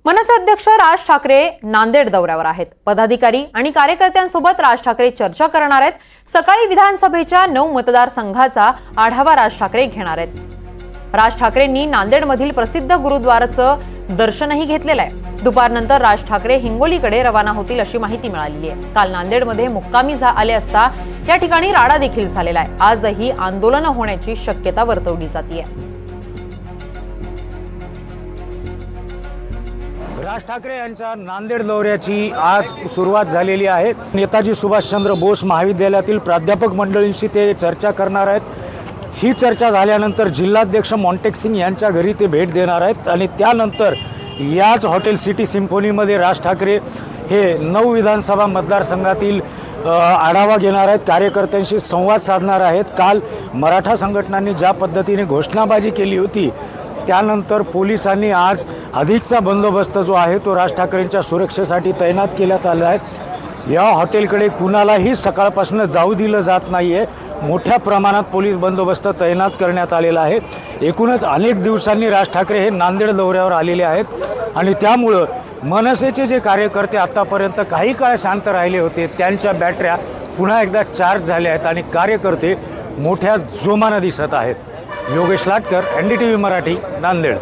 मनसे अध्यक्ष राज ठाकरे नांदेड दौऱ्यावर आहेत। पदाधिकारी आणि कार्यकर्त्यांसोबत राज ठाकरे चर्चा करणार आहेत। सकाळी विधानसभेच्या 9 मतदारसंघाचा आढावा राज ठाकरे घेणार आहेत। राज ठाकरेंनी नांदेडमधील प्रसिद्ध गुरुद्वाराचं दर्शनही घेतलेलं आहे। दुपारनंतर राज ठाकरे हिंगोलीकडे रवाना होतील अशी माहिती मिळाली आहे। काल नांदेडमध्ये मुक्कामी आले असता या ठिकाणी राडा देखील झालेला आहे। आजही आंदोलन होण्याची शक्यता वर्तवली जाते। राज ठाकरे यांच्या नांदेड दौऱ्याची आज सुरुवात झालेली आहे। नेताजी सुभाषचंद्र बोस महाविद्यालयातील प्राध्यापक मंडळींशी ते चर्चा करणार आहेत। ही चर्चा झाल्यानंतर जिल्हाध्यक्ष मॉन्टेक सिंग यांच्या घरी ते भेट देणार आहेत आणि त्यानंतर याच हॉटेल सिटी सिम्फोनीमध्ये राज ठाकरे हे 9 विधानसभा मतदारसंघातील आढावा घेणार आहेत, कार्यकर्त्यांशी संवाद साधणार आहेत। काल मराठा संघटनांनी ज्या पद्धतीने घोषणाबाजी केली होती त्यानंतर पोलिसांनी आज अधिकचा बंदोबस्त जो आहे तो राज ठाकरेंच्या सुरक्षेसाठी तैनात केल्यात आला आहे। या हॉटेलकडे कुणालाही सकाळपासून जाऊ दिलं जात नाही आहे। मोठ्या प्रमाणात पोलीस बंदोबस्त तैनात करण्यात आलेला आहे। एकूणच अनेक दिवसांनी राज ठाकरे हे नांदेड दौऱ्यावर आलेले आहेत आणि त्यामुळं मनसेचे जे कार्यकर्ते आतापर्यंत काही काळ शांत राहिले होते त्यांच्या बॅटऱ्या पुन्हा एकदा चार्ज झाल्या आहेत आणि कार्यकर्ते मोठ्या जोमानं दिसत आहेत। योगेश लाटकर, NDTV मराठी, नांदेड।